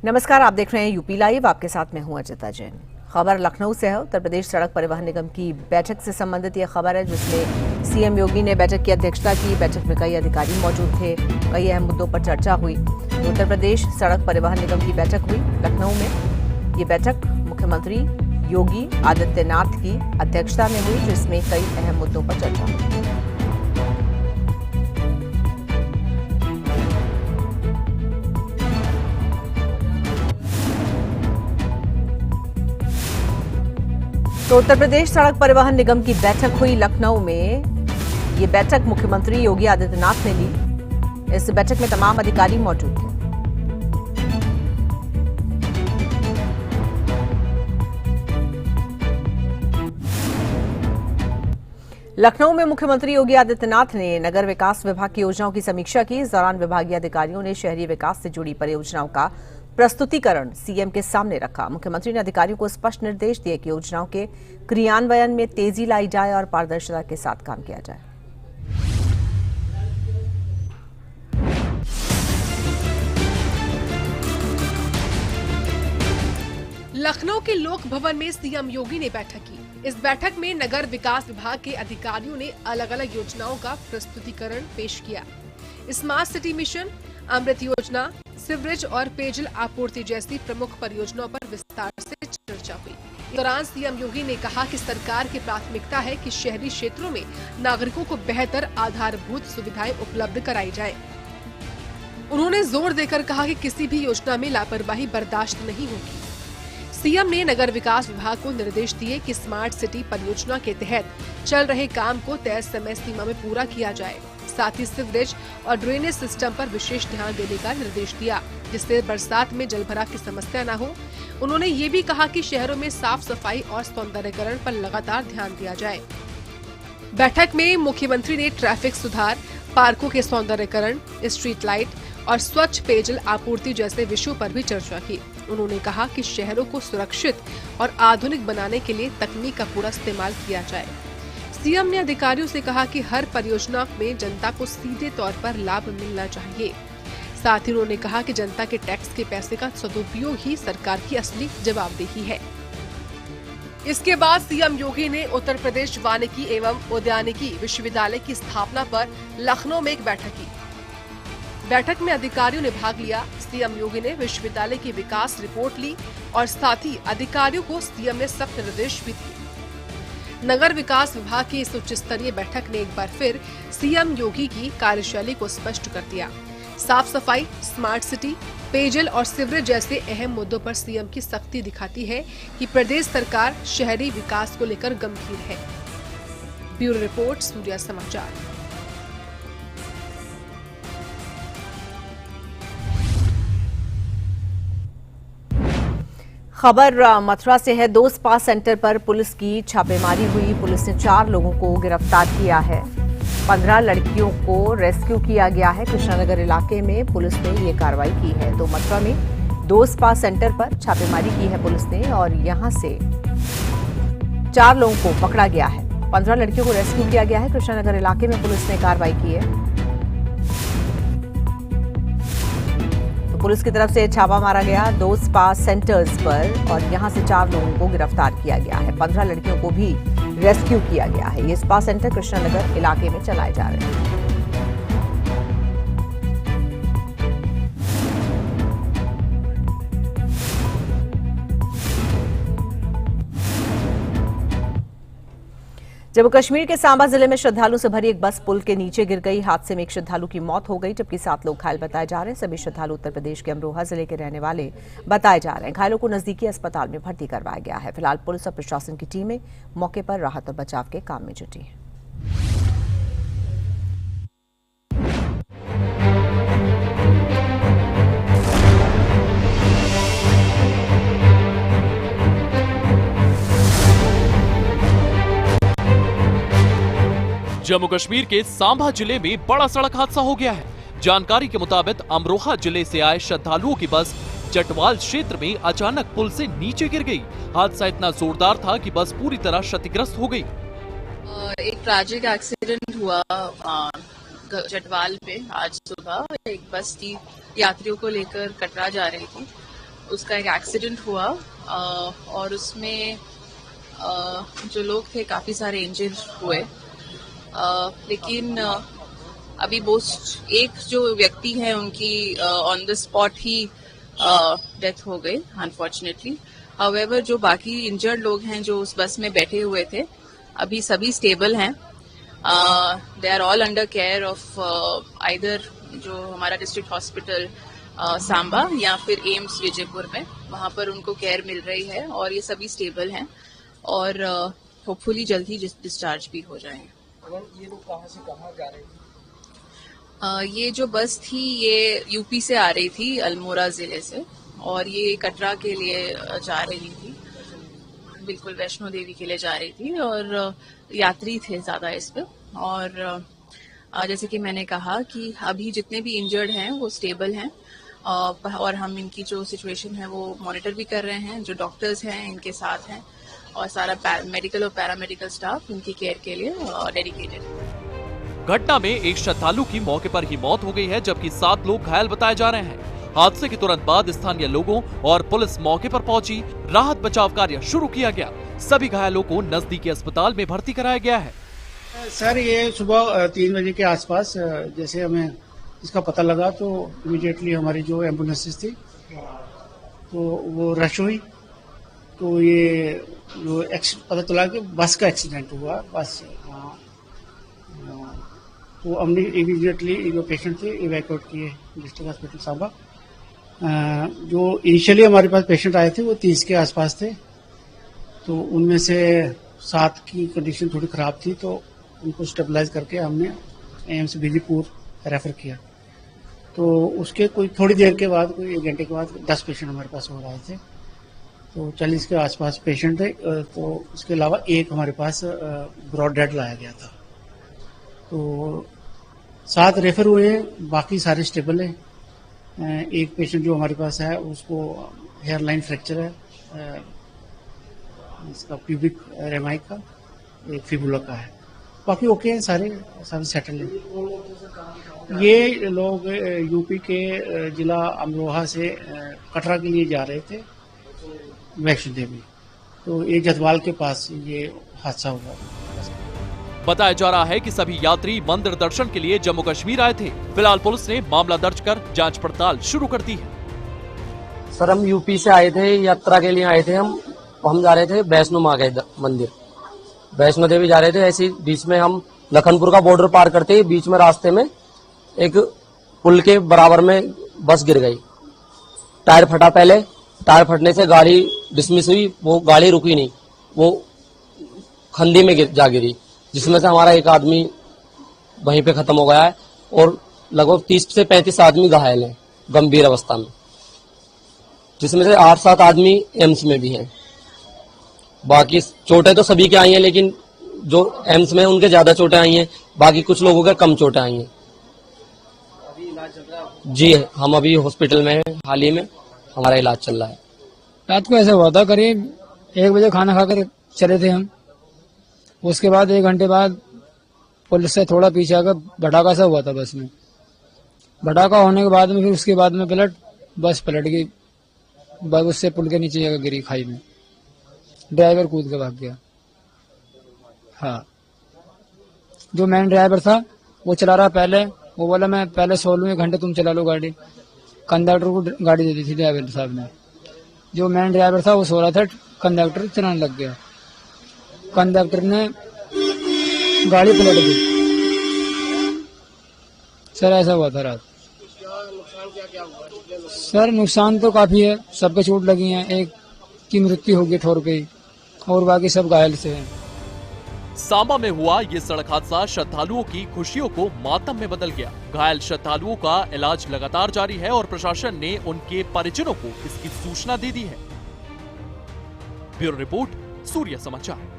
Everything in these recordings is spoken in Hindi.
नमस्कार, आप देख रहे हैं यूपी लाइव। आपके साथ मैं हूं अजिता जैन। खबर लखनऊ से है। उत्तर प्रदेश सड़क परिवहन निगम की बैठक से संबंधित यह खबर है, जिसमें सीएम योगी ने बैठक की अध्यक्षता की। बैठक में कई अधिकारी मौजूद थे, कई अहम मुद्दों पर चर्चा हुई। उत्तर प्रदेश सड़क परिवहन निगम की बैठक हुई लखनऊ में। ये बैठक मुख्यमंत्री योगी आदित्यनाथ की अध्यक्षता में हुई, जिसमें कई अहम मुद्दों पर चर्चा हुई। तो उत्तर प्रदेश सड़क परिवहन निगम की बैठक हुई लखनऊ में। ये बैठक मुख्यमंत्री योगी आदित्यनाथ ने ली। इस बैठक में तमाम अधिकारी मौजूद थे। लखनऊ में मुख्यमंत्री योगी आदित्यनाथ ने नगर विकास विभाग की योजनाओं की समीक्षा की। इस दौरान विभागीय अधिकारियों ने शहरी विकास से जुड़ी परियोजनाओं का प्रस्तुतिकरण सीएम के सामने रखा। मुख्यमंत्री ने अधिकारियों को स्पष्ट निर्देश दिए कि योजनाओं के क्रियान्वयन में तेजी लाई जाए और पारदर्शिता के साथ काम किया जाए। लखनऊ के लोक भवन में सीएम योगी ने बैठक की। इस बैठक में नगर विकास विभाग के अधिकारियों ने अलग अलग योजनाओं का प्रस्तुतिकरण पेश किया। स्मार्ट सिटी मिशन, अमृत योजना, सीवरेज और पेयजल आपूर्ति जैसी प्रमुख परियोजनाओं पर विस्तार से चर्चा हुई। इस दौरान सीएम योगी ने कहा कि सरकार की प्राथमिकता है कि शहरी क्षेत्रों में नागरिकों को बेहतर आधारभूत सुविधाएं उपलब्ध कराई जाए। उन्होंने जोर देकर कहा कि किसी भी योजना में लापरवाही बर्दाश्त नहीं होगी। सीएम ने नगर विकास विभाग को निर्देश दिए कि स्मार्ट सिटी परियोजना के तहत चल रहे काम को तय समय सीमा में पूरा किया जाए। साथ ही सीवरेज और ड्रेनेज सिस्टम पर विशेष ध्यान देने का निर्देश दिया, जिससे बरसात में जलभराव की समस्या न हो। उन्होंने ये भी कहा कि शहरों में साफ सफाई और सौंदर्यीकरण पर लगातार ध्यान दिया जाए। बैठक में मुख्यमंत्री ने ट्रैफिक सुधार, पार्कों के सौंदर्यीकरण, स्ट्रीट लाइट और स्वच्छ पेयजल आपूर्ति जैसे विषयों पर भी चर्चा की। उन्होंने कहा कि शहरों को सुरक्षित और आधुनिक बनाने के लिए तकनीक का पूरा इस्तेमाल किया जाए। सीएम ने अधिकारियों से कहा कि हर परियोजना में जनता को सीधे तौर पर लाभ मिलना चाहिए। साथ ही उन्होंने कहा कि जनता के टैक्स के पैसे का सदुपयोग ही सरकार की असली जवाबदेही है। इसके बाद सीएम योगी ने उत्तर प्रदेश वानिकी एवं उद्यानिकी विश्वविद्यालय की स्थापना पर लखनऊ में एक बैठक की। बैठक में अधिकारियों ने भाग लिया। सीएम योगी ने विश्वविद्यालय की विकास रिपोर्ट ली और साथ ही अधिकारियों को सीएम ने सख्त निर्देश भी दिए। नगर विकास विभाग की इस उच्च स्तरीय बैठक ने एक बार फिर सीएम योगी की कार्यशैली को स्पष्ट कर दिया। साफ सफाई, स्मार्ट सिटी, पेयजल और सीवरेज जैसे अहम मुद्दों पर सीएम की सख्ती दिखाती है कि प्रदेश सरकार शहरी विकास को लेकर गंभीर है। ब्यूरो रिपोर्ट, सूर्या समाचार। खबर मथुरा से है। 2 स्पा सेंटर पर पुलिस की छापेमारी हुई। पुलिस ने 4 लोगों को गिरफ्तार किया है। 15 लड़कियों को रेस्क्यू किया गया है। कृष्णानगर इलाके में पुलिस ने ये कार्रवाई की है। तो मथुरा में 2 स्पा सेंटर पर छापेमारी की है पुलिस ने और यहां से 4 लोगों को पकड़ा गया है। 15 लड़कियों को रेस्क्यू किया गया है। कृष्णानगर इलाके में पुलिस ने कार्रवाई की है। पुलिस की तरफ से छापा मारा गया 2 स्पा सेंटर्स पर और यहां से 4 लोगों को गिरफ्तार किया गया है। 15 लड़कियों को भी रेस्क्यू किया गया है। ये स्पा सेंटर कृष्णानगर इलाके में चलाए जा रहे हैं। जम्मू कश्मीर के सांबा जिले में श्रद्धालु से भरी एक बस पुल के नीचे गिर गई। हादसे में एक श्रद्धालु की मौत हो गई, जबकि 7 लोग घायल बताए जा रहे हैं। सभी श्रद्धालु उत्तर प्रदेश के अमरोहा जिले के रहने वाले बताए जा रहे हैं। घायलों को नजदीकी अस्पताल में भर्ती करवाया गया है। फिलहाल पुलिस और प्रशासन की टीमें मौके पर राहत और बचाव के काम में जुटी है। जम्मू कश्मीर के सांबा जिले में बड़ा सड़क हादसा हो गया है। जानकारी के मुताबिक अमरोहा जिले से आए श्रद्धालुओं की बस जटवाल क्षेत्र में अचानक पुल से नीचे गिर गई। हादसा इतना जोरदार था कि बस पूरी तरह क्षतिग्रस्त हो गई। एक ट्रैजिक एक्सीडेंट हुआ जटवाल पे आज सुबह। एक बस थी, यात्रियों को लेकर कटरा जा रही थी उसका एक एक्सीडेंट हुआ और उसमें जो लोग थे काफ़ी सारे इंजर्ड हुए, लेकिन अभी मोस्ट एक जो व्यक्ति है उनकी on the spot he death हो गई अनफॉर्चुनेटली। हाउएवर जो बाकी इंजर्ड लोग हैं जो उस बस में बैठे हुए थे, अभी सभी स्टेबल हैं। They are all under care of either जो हमारा डिस्ट्रिक्ट हॉस्पिटल सांबा या फिर एम्स विजयपुर में, वहां पर उनको केयर मिल रही है और ये सभी स्टेबल हैं और होपफुली जल्द ही डिस्चार्ज भी हो जाएंगे। ये लोग कहाँ से कहाँ जा रहे थे? ये जो बस थी ये यूपी से आ रही थी, अल्मोड़ा जिले से, और ये कटरा के लिए जा रही थी, बिल्कुल वैष्णो देवी के लिए जा रही थी और यात्री थे ज्यादा इस पे। और जैसे कि मैंने कहा कि अभी जितने भी इंजर्ड हैं वो स्टेबल हैं और हम इनकी जो सिचुएशन है वो मॉनिटर भी कर रहे हैं। जो डॉक्टर्स हैं इनके साथ हैं और सारा मेडिकल और पैरामेडिकल स्टाफ इनकी केयर के लिए डेडिकेटेड है। घटना में एक श्रद्धालु की मौके पर ही मौत हो गई है, जबकि 7 लोग घायल बताए जा रहे हैं। हादसे के तुरंत बाद स्थानीय लोगों और पुलिस मौके पर पहुंची, राहत बचाव कार्य शुरू किया गया। सभी घायलों को नजदीकी अस्पताल में भर्ती कराया गया है। सर, ये सुबह 3 बजे के आसपास जैसे हमें इसका पता लगा तो इमीडिएटली हमारी जो एम्बुलेंसेस थी तो वो रश हुई। तो ये जो पता चला कि बस का एक्सीडेंट हुआ, बस तो हमने इमीडिएटली जो पेशेंट थे इवैक्यूएट किए डिस्ट्रिक्ट हॉस्पिटल सांबा। जो इनिशियली हमारे पास पेशेंट आए थे वो 30 के आसपास थे, तो उनमें से 7 की कंडीशन थोड़ी ख़राब थी, तो उनको स्टेबलाइज करके हमने एम्स विजयपुर रेफर किया। तो उसके कोई थोड़ी देर के बाद, कोई 1 घंटे के बाद 10 पेशेंट हमारे पास हो रहे थे, तो 40 के आसपास पेशेंट थे। तो उसके अलावा एक हमारे पास ब्रॉड डेड लाया गया था। तो 7 रेफर हुए हैं, बाकी सारे स्टेबल हैं। एक पेशेंट जो हमारे पास है उसको हेयर लाइन फ्रैक्चर है, इसका प्यूबिक रेमाइक का, एक फिबुला का है। बाकी ओके हैं, सारे सेटल हैं। ये लोग यूपी के जिला अमरोहा से कटरा के लिए जा रहे थे वैष्णो देवी, तो ये जतवाल के पास ये हादसा हुआ। बताया जा रहा है कि सभी यात्री मंदिर दर्शन के लिए जम्मू कश्मीर आए थे। फिलहाल पुलिस ने मामला दर्ज कर जांच पड़ताल शुरू कर दी है। सर, हम यूपी से आए थे, यात्रा के लिए आए थे। हम जा रहे थे वैष्णो माँ के मंदिर, वैष्णो देवी जा रहे थे। ऐसे बीच में हम लखनपुर का बॉर्डर पार करते ही बीच में रास्ते में एक पुल के बराबर में बस गिर गई। टायर फटा, पहले टायर फटने से गाड़ी डिसमिस हुई, वो गाड़ी रुकी नहीं, वो खंडी में जा गिरी, जिसमें से हमारा एक आदमी वहीं पे खत्म हो गया है और लगभग 30 से 35 आदमी घायल हैं गंभीर अवस्था में, जिसमें से 8-7 आदमी एम्स में भी हैं। बाकी चोटें तो सभी के आई हैं, लेकिन जो एम्स में उनके ज्यादा चोटें आई हैं, बाकी कुछ लोगों के कम चोटें आई हैं। जी, हम अभी हॉस्पिटल में हैं, हाल ही में हमारा इलाज चल रहा है। रात को ऐसा हुआ था, करीब 1 बजे खाना खाकर चले थे हम। उसके बाद 1 घंटे बाद पुलिस से थोड़ा पीछे आकर भटाका सा हुआ था बस में। भटाका होने के बाद में फिर उसके बाद में बस पलट गई, बस उससे पुल के नीचे जाकर गिरी खाई में। ड्राइवर कूद के भाग गया। हाँ, जो मेन ड्राइवर था वो चला रहा पहले, वो बोला मैं पहले 16 घंटे तुम चला लो गाड़ी। कंडक्टर को गाड़ी दे दी थी ड्राइवर साहब ने। जो मेन ड्राइवर था वो सो रहा था, कंडक्टर चलाने लग गया। कंडक्टर ने गाड़ी पलट दी। सर, ऐसा हुआ था रात। सर, नुकसान तो काफी है, सबके चोट लगी है। एक की मृत्यु हो गई ठोर पे ही, और बाकी सब घायल से हैं। सांबा में हुआ ये सड़क हादसा श्रद्धालुओं की खुशियों को मातम में बदल गया। घायल श्रद्धालुओं का इलाज लगातार जारी है और प्रशासन ने उनके परिजनों को इसकी सूचना दे दी है। ब्यूरो रिपोर्ट, सूर्य समाचार।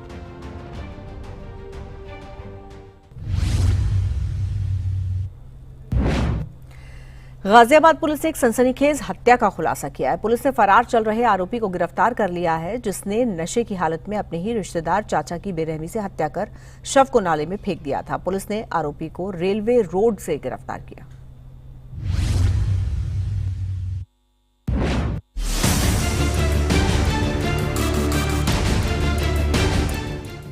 गाजियाबाद पुलिस ने एक सनसनीखेज हत्या का खुलासा किया है। पुलिस ने फरार चल रहे आरोपी को गिरफ्तार कर लिया है, जिसने नशे की हालत में अपने ही रिश्तेदार चाचा की बेरहमी से हत्या कर शव को नाले में फेंक दिया था। पुलिस ने आरोपी को रेलवे रोड से गिरफ्तार किया।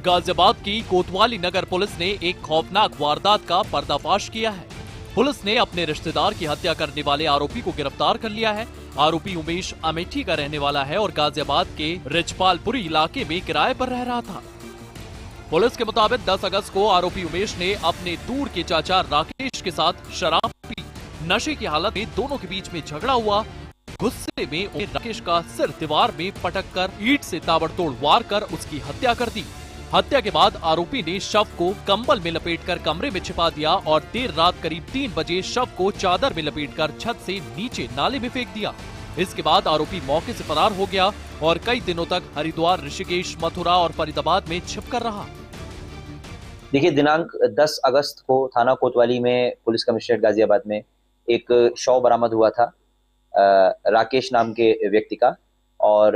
गाजियाबाद की कोतवाली नगर पुलिस ने एक खौफनाक वारदात का पर्दाफाश किया है। पुलिस ने अपने रिश्तेदार की हत्या करने वाले आरोपी को गिरफ्तार कर लिया है। आरोपी उमेश अमेठी का रहने वाला है और गाजियाबाद के रिचपालपुरी इलाके में किराए पर रह रहा था। पुलिस के मुताबिक 10 अगस्त को आरोपी उमेश ने अपने दूर के चाचा राकेश के साथ शराब पी। नशे की हालत में दोनों के बीच में झगड़ा हुआ। गुस्से में उन्हें राकेश का सिर दीवार में पटक कर ईंट से ताबड़तोड़ वार कर उसकी हत्या कर दी। हत्या के बाद आरोपी ने शव को कंबल में लपेटकर कमरे में छिपा दिया और देर रात करीब 3 बजे शव को चादर में लपेटकर छत से नीचे नाले में फेंक दिया। इसके बाद आरोपी मौके से फरार हो गया और कई दिनों तक हरिद्वार, ऋषिकेश, मथुरा और फरीदाबाद में छिपकर रहा। देखिए, दिनांक 10 अगस्त को थाना कोतवाली में पुलिस कमिश्नरेट गाजियाबाद में एक शव बरामद हुआ था राकेश नाम के व्यक्ति का, और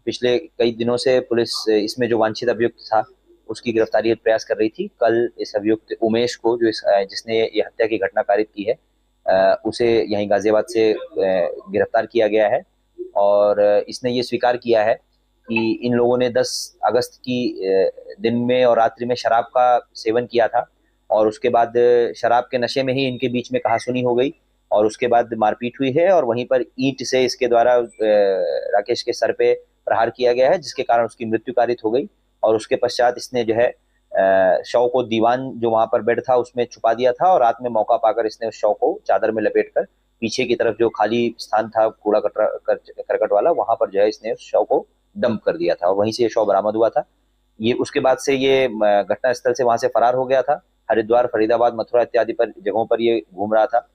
पिछले कई दिनों से पुलिस इसमें जो वांछित अभियुक्त था उसकी गिरफ्तारी का प्रयास कर रही थी। कल इस अभियुक्त उमेश को, जो जिसने ये हत्या की घटना कारित की है, उसे यहीं गाजियाबाद से गिरफ्तार किया गया है और इसने ये स्वीकार किया है कि इन लोगों ने 10 अगस्त की दिन में और रात्रि में शराब का सेवन किया था और उसके बाद शराब के नशे में ही इनके बीच में कहासुनी हो गई और उसके बाद मारपीट हुई है और वहीं पर ईंट से इसके द्वारा राकेश के सर पे प्रहार किया गया है, जिसके कारण उसकी मृत्यु कारित हो गई। और उसके पश्चात इसने जो है शव को दीवान जो वहां पर बेड था उसमें छुपा दिया था और रात में मौका पाकर इसने उस शव को चादर में लपेटकर पीछे की तरफ जो खाली स्थान था कूड़ा करकट वाला, वहां पर जो है इसने उस शव को डंप कर दिया था और वहीं से ये शव बरामद हुआ था। ये उसके बाद से ये घटना स्थल से वहां से फरार हो गया था। हरिद्वार, फरीदाबाद, मथुरा इत्यादि पर जगहों पर ये घूम रहा था।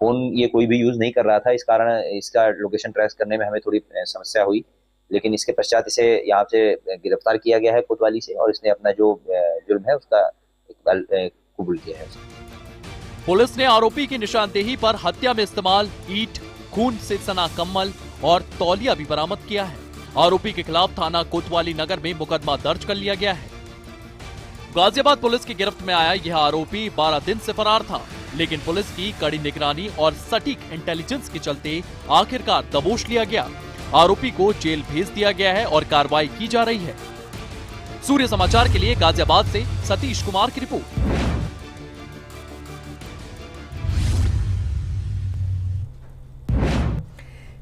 फोन ये कोई भी यूज नहीं कर रहा था, इस कारण इसका लोकेशन ट्रेस करने में हमें थोड़ी समस्या हुई, लेकिन इसके पश्चात इसे यहाँ से गिरफ्तार किया गया है कोतवाली से और इसने अपना जो जुर्म है उसका कबूल किया है। पुलिस ने आरोपी की निशानदेही पर हत्या में इस्तेमाल ईंट, खून से सना कम्बल और तौलिया भी बरामद किया है। आरोपी के खिलाफ थाना कोतवाली नगर में मुकदमा दर्ज कर लिया गया है। गाजियाबाद पुलिस की गिरफ्त में आया यह आरोपी 12 दिन से फरार था, लेकिन पुलिस की कड़ी निगरानी और सटीक इंटेलिजेंस के चलते आखिरकार दबोच लिया गया। आरोपी को जेल भेज दिया गया है और कार्रवाई की जा रही है। सूर्य समाचार के लिए गाजियाबाद से सतीश कुमार की रिपोर्ट।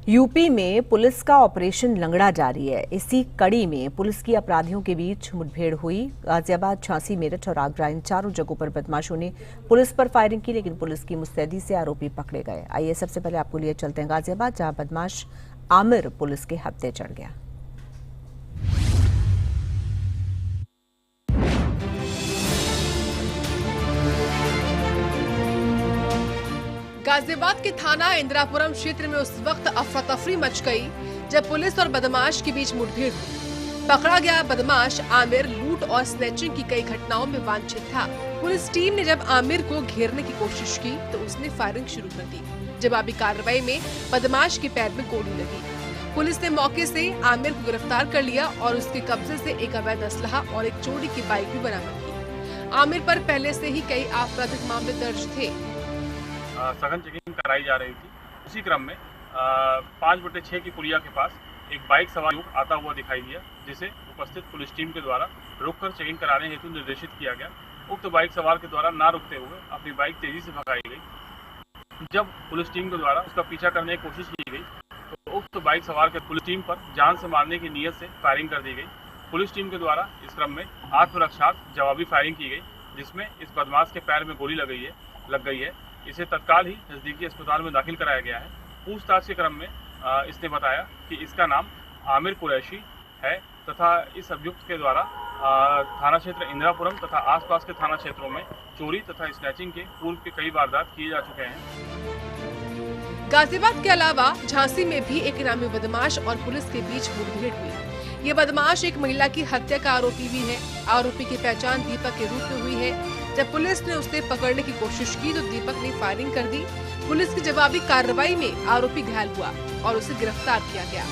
यूपी में पुलिस का ऑपरेशन लंगड़ा जारी है। इसी कड़ी में पुलिस की अपराधियों के बीच मुठभेड़ हुई। गाजियाबाद, झांसी, मेरठ और आगरा, इन चारों जगहों पर बदमाशों ने पुलिस पर फायरिंग की, लेकिन पुलिस की मुस्तैदी से आरोपी पकड़े गए। आइए सबसे पहले आपको लिए चलते हैं गाजियाबाद, जहां बदमाश आमिर पुलिस के हत्थे चढ़ गया। गाजियाबाद के थाना इंदिरापुरम क्षेत्र में उस वक्त अफरा तफरी मच गई जब पुलिस और बदमाश के बीच मुठभेड़ हुई। पकड़ा गया बदमाश आमिर लूट और स्नैचिंग की कई घटनाओं में वांछित था। पुलिस टीम ने जब आमिर को घेरने की कोशिश की तो उसने फायरिंग शुरू कर दी। जवाबी कार्रवाई में बदमाश के पैर में गोली लगी। पुलिस ने मौके से आमिर को गिरफ्तार कर लिया और उसके कब्जे से एक अवैध असलहा और एक चोरी की बाइक भी बरामद की। आमिर पर पहले से ही कई आपराधिक मामले दर्ज थे। सघन चेकिंग कराई जा रही थी। उसी क्रम में 5/6 की पुलिया के पास एक बाइक सवार युवक आता हुआ दिखाई दिया, जिसे उपस्थित पुलिस टीम के द्वारा रोककर चेकिंग कराने हेतु निर्देशित किया गया। उक्त बाइक सवार के द्वारा ना रुकते हुए अपनी बाइक तेजी से भगाई गई। जब पुलिस टीम के द्वारा उसका पीछा करने की कोशिश की गई तो उक्त बाइक सवार के पुलिस टीम पर जान से मारने की नीयत से फायरिंग कर दी गई। पुलिस टीम के द्वारा इस क्रम में आत्मरक्षार्थ जवाबी फायरिंग की गई, जिसमें इस बदमाश के पैर में गोली लग गई है। इसे तत्काल ही नजदीकी अस्पताल में दाखिल कराया गया है। पूछताछ के क्रम में इसने बताया कि इसका नाम आमिर कुरैशी है तथा इस अभियुक्त के द्वारा थाना क्षेत्र इंदिरापुरम तथा आसपास के थाना क्षेत्रों में चोरी तथा स्नैचिंग के पूर्व के कई वारदात किए जा चुके हैं। गाजियाबाद के अलावा झांसी में भी एक इनामी बदमाश और पुलिस के बीच मुठभेड़ हुई। ये बदमाश एक महिला की हत्या का आरोपी भी है। आरोपी की पहचान दीपक के रूप में हुई है। जब पुलिस ने उसे पकड़ने की कोशिश की तो दीपक ने फायरिंग कर दी। पुलिस की जवाबी कार्रवाई में आरोपी घायल हुआ और उसे गिरफ्तार किया गया।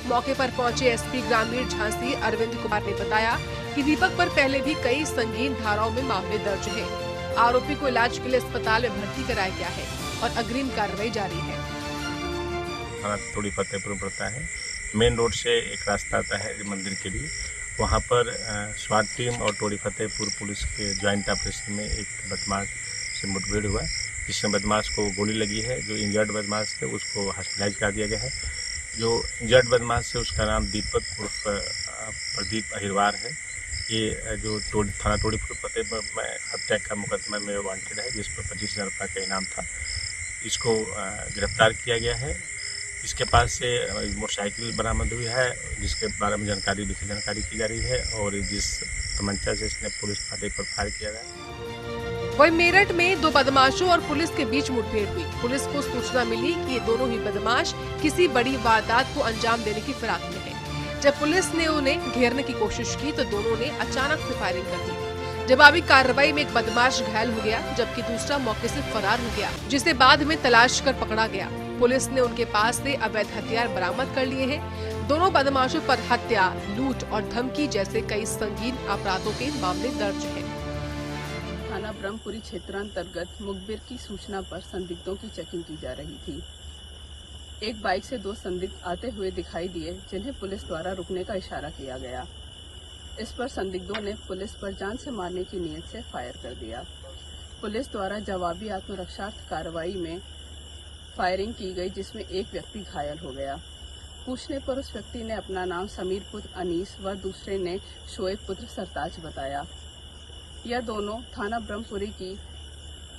मौके पर पहुंचे एसपी ग्रामीण झांसी अरविंद कुमार ने बताया कि दीपक पर पहले भी कई संगीन धाराओं में मामले दर्ज हैं। आरोपी को इलाज के लिए अस्पताल में भर्ती कराया गया है और अग्रिम कार्रवाई जारी है। थाना थोड़ी फतेहपुर पड़ता है। मेन रोड से एक रास्ता आता है मंदिर के लिए वहाँ पर स्वाट टीम और टोड़ी फतेहपुर पुलिस के ज्वाइंट ऑपरेशन में एक बदमाश से मुठभेड़ हुआ, जिसमें बदमाश को गोली लगी है। जो इंजर्ड बदमाश थे उसको हॉस्पिटलाइज करा दिया गया है। जो इंजर्ड बदमाश है उसका नाम दीपक उर्फ प्रदीप अहिरवार है। ये जो थाना टोड़ी फतेहपुर में हत्या का मुकदमा में वांटेड है, जिस पर 25,000 रुपये का इनाम था। इसको गिरफ्तार किया गया है। इसके पास से मोटरसाइकिल बरामद हुई है, जिसके बारे में जानकारी की जा रही है, और जिस तमंचा से इसने पुलिस फाटे पर फायर किया गया। वहीं मेरठ में 2 बदमाशों और पुलिस के बीच मुठभेड़ हुई। पुलिस को सूचना मिली कि ये दोनों ही बदमाश किसी बड़ी वारदात को अंजाम देने की फिराक में हैं। जब पुलिस ने उन्हें घेरने की कोशिश की तो दोनों ने अचानक से फायरिंग कर दी। जवाबी कार्रवाई में एक बदमाश घायल हो गया, जबकि दूसरा मौके से फरार हो गया, जिसे बाद में तलाश कर पकड़ा गया। पुलिस ने उनके पास से अवैध हथियार बरामद कर लिए हैं। दोनों बदमाशों पर हत्या, लूट और धमकी जैसे कई संगीन अपराधों के मामले दर्ज हैं। थाना ब्रह्मपुरी क्षेत्रांतर्गत मुखबिर की सूचना पर संदिग्धों की चेकिंग की जा रही थी। एक बाइक से 2 संदिग्ध आते हुए दिखाई दिए, जिन्हें पुलिस द्वारा रुकने का इशारा किया गया। इस पर संदिग्धों ने पुलिस पर जान से मारने की नीयत से फायर कर दिया। पुलिस द्वारा जवाबी आत्मरक्षार्थ कार्रवाई में फायरिंग की गई, जिसमें एक व्यक्ति घायल हो गया। पूछने पर उस व्यक्ति ने अपना नाम समीर पुत्र अनीस व दूसरे ने शोएब पुत्र सरताज बताया। यह दोनों थाना ब्रह्मपुरी की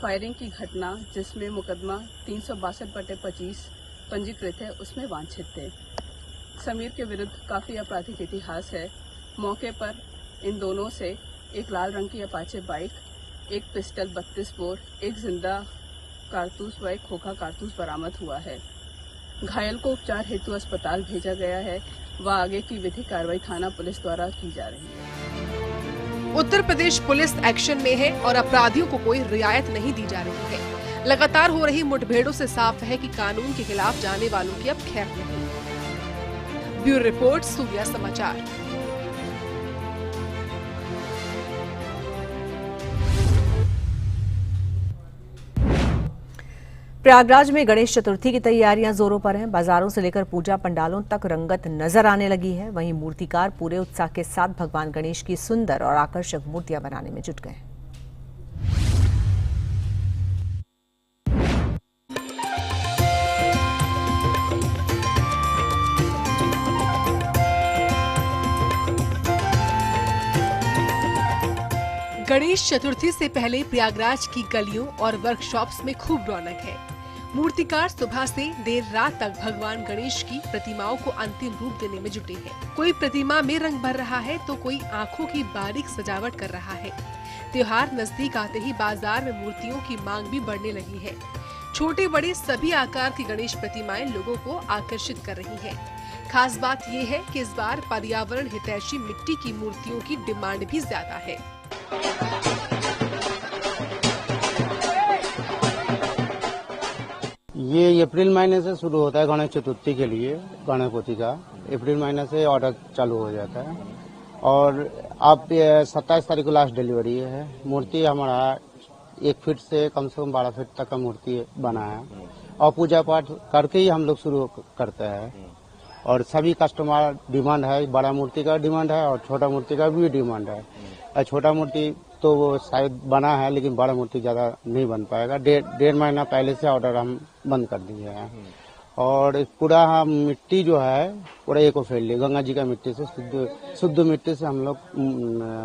फायरिंग की घटना, जिसमें मुकदमा 362/25 पंजीकृत है, उसमें वांछित थे। समीर के विरुद्ध काफी आपराधिक इतिहास है। मौके पर इन दोनों से एक लाल रंग की अपाचे बाइक, एक पिस्टल 32 बोर, एक जिंदा कारतूस व एक खोखा कारतूस बरामद हुआ है। घायल को उपचार हेतु अस्पताल भेजा गया है व आगे की विधिक कार्रवाई थाना पुलिस द्वारा की जा रही है। उत्तर प्रदेश पुलिस एक्शन में है और अपराधियों को कोई रियायत नहीं दी जा रही है। लगातार हो रही मुठभेड़ों से साफ है कि कानून के खिलाफ जाने वालों की अब खैर नहीं। ब्यूरो रिपोर्ट, सूर्या समाचार। प्रयागराज में गणेश चतुर्थी की तैयारियां जोरों पर हैं। बाजारों से लेकर पूजा पंडालों तक रंगत नजर आने लगी है। वहीं मूर्तिकार पूरे उत्साह के साथ भगवान गणेश की सुंदर और आकर्षक मूर्तियां बनाने में जुट गए। गणेश चतुर्थी से पहले प्रयागराज की गलियों और वर्कशॉप्स में खूब रौनक है। मूर्तिकार सुबह से देर रात तक भगवान गणेश की प्रतिमाओं को अंतिम रूप देने में जुटे हैं। कोई प्रतिमा में रंग भर रहा है तो कोई आंखों की बारीक सजावट कर रहा है। त्योहार नजदीक आते ही बाजार में मूर्तियों की मांग भी बढ़ने लगी है। छोटे बड़े सभी आकार की गणेश प्रतिमाएं लोगों को आकर्षित कर रही है। खास बात ये है कि इस बार पर्यावरण हितैषी मिट्टी की मूर्तियों की डिमांड भी ज्यादा है। ये अप्रैल महीने से शुरू होता है गणेश चतुर्थी के लिए। गणपति का अप्रैल महीने से ऑर्डर चालू हो जाता है और अब 27 तारीख को लास्ट डिलीवरी है। मूर्ति हमारा 1 फीट से कम 12 फीट तक का मूर्ति बना है और पूजा पाठ करके ही हम लोग शुरू करते हैं। और सभी कस्टमर डिमांड है, बड़ा मूर्ति का डिमांड है और छोटा मूर्ति का भी डिमांड है। छोटा मूर्ति तो वो शायद बना है, लेकिन बड़ा मूर्ति ज्यादा नहीं बन पाएगा। 1.5 महीना पहले से ऑर्डर हम बंद कर दिए हैं। और पूरा हम मिट्टी जो है पूरा एको फ्रेंडली गंगा जी का मिट्टी से शुद्ध मिट्टी से हम लोग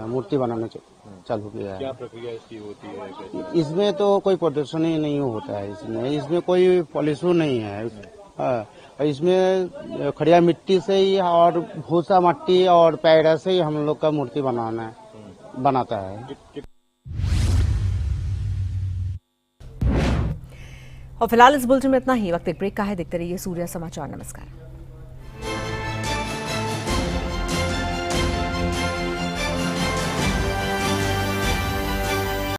मूर्ति बनाना चालू किया है। क्या प्रक्रिया इसकी होती है? इसमें तो कोई प्रदूषण ही नहीं होता है। इसमें कोई पॉल्यूशन नहीं है। इसमें खड़िया मिट्टी से ही और भूसा मट्टी और पैरा से ही हम लोग का मूर्ति बनाता है। और फिलहाल इस बुलेटिन में इतना ही। वक्त एक ब्रेक का है। देखते रहिए सूर्या समाचार। नमस्कार।